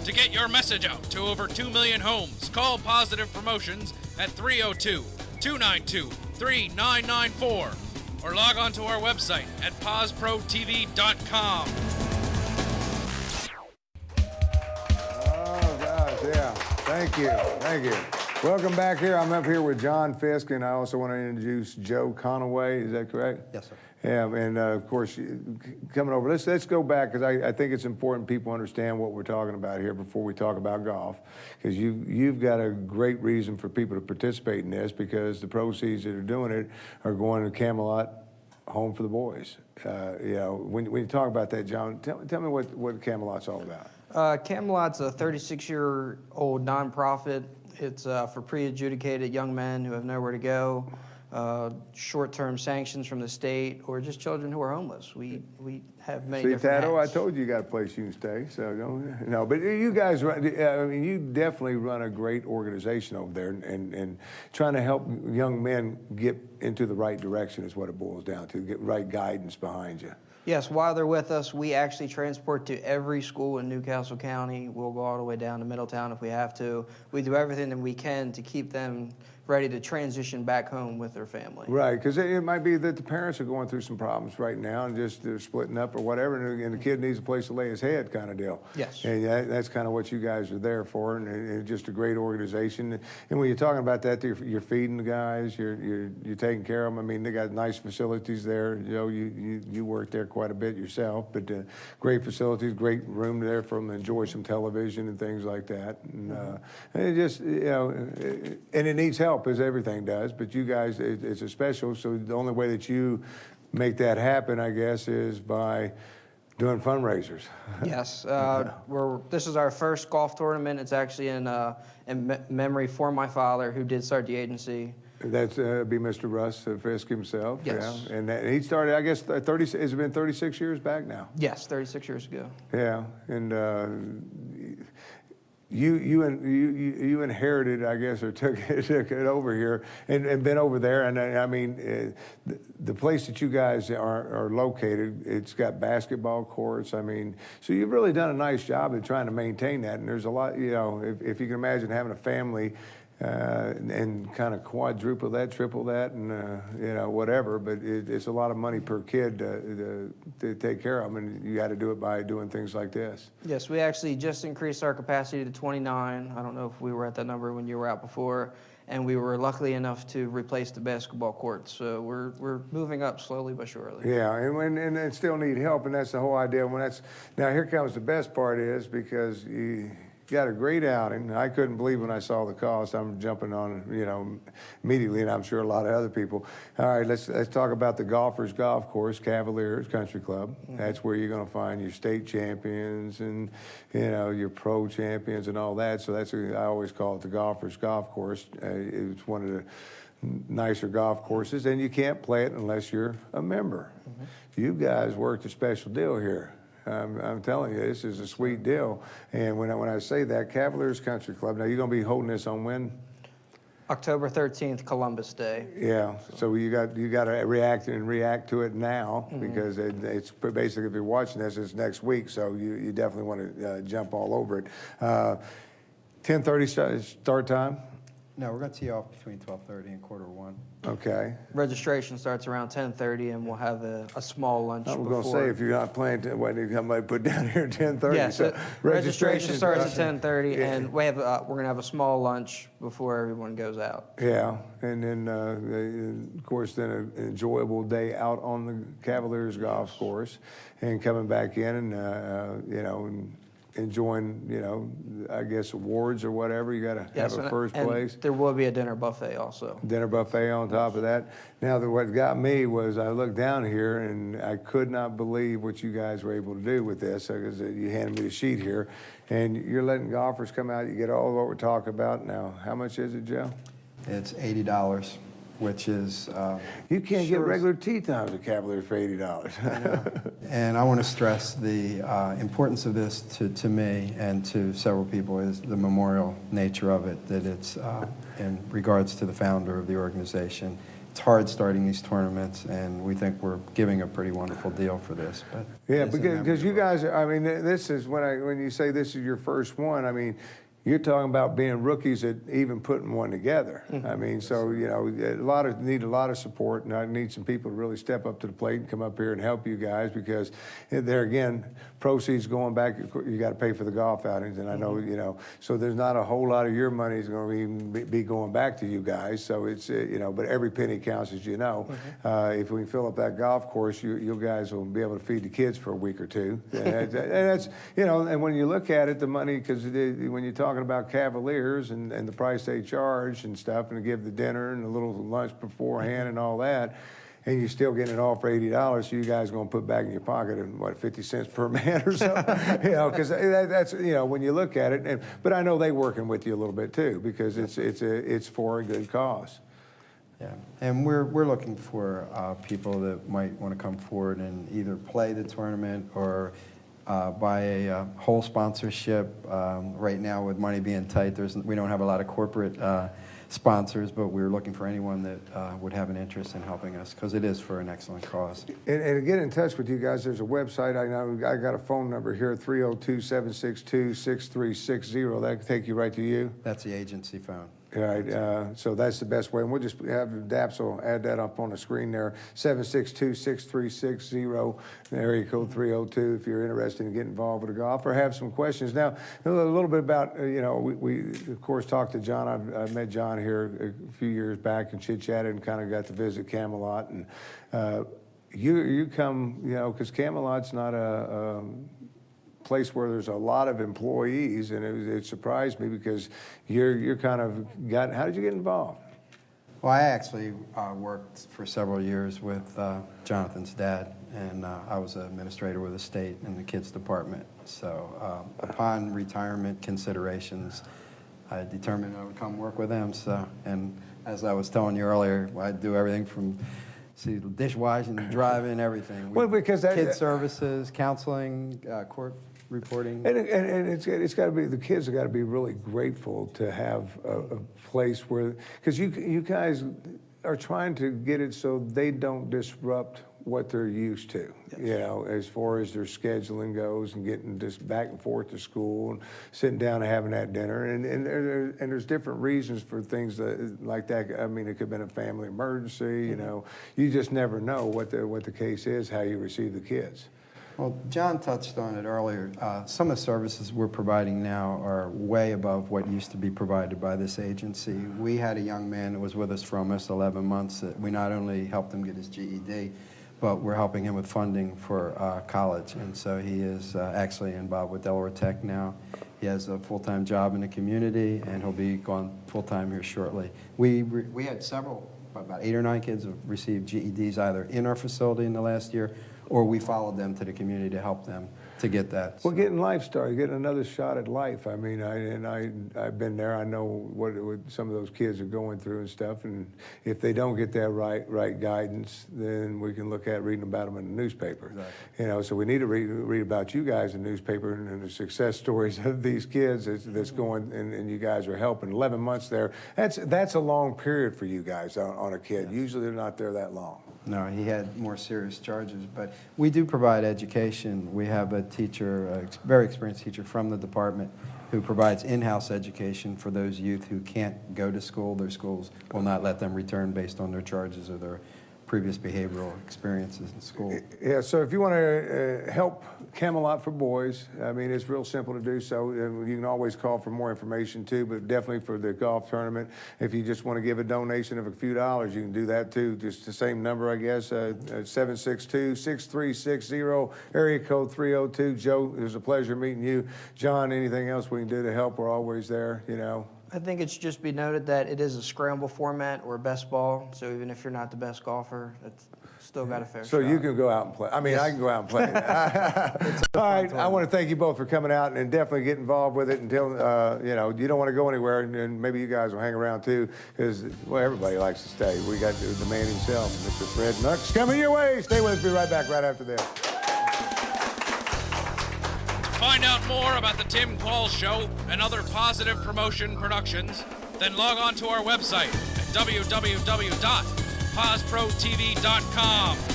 To get your message out to over 2 million homes, call Positive Promotions at 302-292-3994 or log on to our website at posprotv.com. Oh, gosh, yeah. Thank you. Thank you. Welcome back here. I'm up here with John Fiske, and I also want to introduce Joe Conaway. Is that correct? Yes, sir. Yeah, and of course, coming over, let's go back, because I think it's important people understand what we're talking about here before we talk about golf, because you've got a great reason for people to participate in this, because the proceeds that are doing it are going to Camelot Home for the Boys. You know, when you talk about that, John, tell me what Camelot's all about. Camelot's a 36-year-old nonprofit. It's for pre-adjudicated young men who have nowhere to go. Short-term sanctions from the state, or just children who are homeless. We have many different Tato, hats. I told you got a place you can stay, so don't, no. But you guys, I mean, you definitely run a great organization over there, and trying to help young men get into the right direction is what it boils down to, get right guidance behind you. Yes, while they're with us, we actually transport to every school in Newcastle County. We'll go all the way down to Middletown if we have to. We do everything that we can to keep them ready to transition back home with their family. Right, because it might be that the parents are going through some problems right now, and just they're splitting up or whatever, and the kid needs a place to lay his head, kind of deal. Yes. And that's kind of what you guys are there for, and it's just a great organization. And when you're talking about that, you're feeding the guys, you're taking care of them. I mean, they got nice facilities there. You know, you work there quite a bit yourself, but great facilities, great room there for them to enjoy some television and things like that. And it just, you know, and it needs help, as everything does, but you guys, it's a special, so the only way that you make that happen, I guess, is by doing fundraisers. Yes, this is our first golf tournament. It's actually in memory for my father, who did start the agency. That's be Mr. Russ Fiske himself. Yes. Yeah. And he started, I guess, has it been 36 years back now? Yes, 36 years ago. Yeah, and you inherited, I guess, or took it over here and been over there. And I mean, the place that you guys are located, it's got basketball courts. I mean, so you've really done a nice job of trying to maintain that. And there's a lot, you know, if you can imagine having a family and kind of quadruple that, triple that, and you know, whatever. But it's a lot of money per kid to take care of them, and you got to do it by doing things like this. Yes, we actually just increased our capacity to 29. I don't know if we were at that number when you were out before, and we were lucky enough to replace the basketball courts. So we're moving up slowly but surely. Yeah, and they still need help, and that's the whole idea. Now here comes the best part is, because you got a great outing. I couldn't believe when I saw the cost. I'm jumping on, you know, immediately, and I'm sure a lot of other people. All right, let's talk about the Golfers Golf Course, Cavaliers Country Club. That's where you're going to find your state champions and, you know, your pro champions and all that. So I always call it the Golfers Golf Course. It's one of the nicer golf courses, and you can't play it unless you're a member. You guys worked a special deal here. I'm telling you, this is a sweet deal. And when I say that, Cavaliers Country Club, now you're going to be holding this on when? October 13th, Columbus Day. Yeah, so you got to react to it now, because it's basically, if you're watching this, it's next week, so you definitely want to jump all over it. 10:30 start time? No, we're going to tee off between 12:30 and 1:45. Okay. Registration starts around 10:30, and we'll have a small lunch I was before. going to say, if you're not planning, somebody put down here 10:30. Yes, so registration starts at 10:30, yeah. and we're going to have a small lunch before everyone goes out. Yeah, and then, of course, then an enjoyable day out on the Cavaliers golf course, and coming back in and, you know, and enjoying, you know, I guess awards or whatever. You got to have a first place. There will be a dinner buffet also. Dinner buffet on top of that. Now, what got me was I looked down here and I could not believe what you guys were able to do with this, because you handed me the sheet here, and you're letting golfers come out. You get all what we're talking about. Now, how much is it, Joe? It's $80, which is... you can't get regular tee times at Cavaliers for $80. I know. And I want to stress the importance of this to me and to several people is the memorial nature of it, that it's in regards to the founder of the organization. it's hard starting these tournaments, and we think we're giving a pretty wonderful deal for this. But yeah, because you guys, I mean, this is when you say this is your first one, I mean, you're talking about being rookies at even putting one together. I mean, so, you know, need a lot of support, and I need some people to really step up to the plate and come up here and help you guys, because there again, proceeds going back, you got to pay for the golf outings, and I know, you know, so there's not a whole lot of your money is going to be going back to you guys. So it's, you know, but every penny counts, as you know. If we fill up that golf course, you guys will be able to feed the kids for a week or two. And that's, you know, and when you look at it, the money, because when you're talking about Cavaliers and the price they charge and stuff, and to give the dinner and a little lunch beforehand and all that, and you're still getting it all for $80, so you guys are going to put back in your pocket and what, 50 cents per man or something, you know, because that's, you know, when you look at it. But I know they're working with you a little bit too, because it's for a good cause. Yeah, and we're looking for people that might want to come forward and either play the tournament or buy a whole sponsorship. Right now, with money being tight, we don't have a lot of corporate sponsors, but we're looking for anyone that would have an interest in helping us, because it is for an excellent cause. And to get in touch with you guys, there's a website. I know I got a phone number here, 302-762-6360. That can take you right to you. That's the agency phone. Right, so that's the best way. And we'll just have Daps will add that up on the screen there, 762-6360, area code 302, if you're interested in getting involved with the golf or have some questions. Now, a little bit about, you know, we of course talked to John. I met John here a few years back and chit-chatted and kind of got to visit Camelot. And you come, you know, because Camelot's not a place where there's a lot of employees, and it surprised me because you're kind of how did you get involved? Well, I actually worked for several years with Jonathan's dad, and I was an administrator with the state in the kids department. So upon retirement considerations, I determined I would come work with them. So, and as I was telling you earlier, I do everything from dishwashing, driving, everything. Well, because kids services, counseling, court reporting. And it's got to be, the kids have got to be really grateful to have a place where, because you guys are trying to get it so they don't disrupt what they're used to, you know, as far as their scheduling goes, and getting just back and forth to school and sitting down and having that dinner. And there's different reasons for things like that. I mean, it could have been a family emergency, you know. You just never know what the case is, how you receive the kids. Well, John touched on it earlier. Some of the services we're providing now are way above what used to be provided by this agency. We had a young man that was with us for almost 11 months. That we not only helped him get his GED, but we're helping him with funding for college. And so he is actually involved with Delaware Tech now. He has a full-time job in the community, and he'll be going full-time here shortly. We had about 8 or 9 kids have received GEDs either in our facility in the last year, or we followed them to the community to help them to get that. Well, getting life started, getting another shot at life. I mean, I've been there. I know what some of those kids are going through and stuff. And if they don't get that right guidance, then we can look at reading about them in the newspaper. Exactly. You know, so we need to read about you guys in the newspaper and the success stories of these kids that's going, and you guys are helping. 11 months there. That's a long period for you guys on a kid. Yes. Usually they're not there that long. No, he had more serious charges, but we do provide education. We have a teacher, a very experienced teacher from the department, who provides in-house education for those youth who can't go to school. Their schools will not let them return based on their charges or their previous behavioral experiences in school. Yeah, so if you want to help Camelot for Boys, I mean, it's real simple to do so. And you can always call for more information too, but definitely for the golf tournament. If you just want to give a donation of a few dollars, you can do that too. Just the same number, I guess, 762-6360, area code 302. Joe, it was a pleasure meeting you. John, anything else we can do to help, we're always there, you know. I think it should just be noted that it is a scramble format or best ball, so even if you're not the best golfer, it's still got a fair shot. So you can go out and play. I mean, yes. I can go out and play. All right, I want to thank you both for coming out and definitely get involved with it until, you know, you don't want to go anywhere, and maybe you guys will hang around too, because, well, everybody likes to stay. We got the man himself, Mr. Fred Nux, coming your way. Stay with us. Be right back right after this. Find out more about the Tim Qualls Show and other Positive Promotion productions, then log on to our website at www.positive.com. PazProTV.com.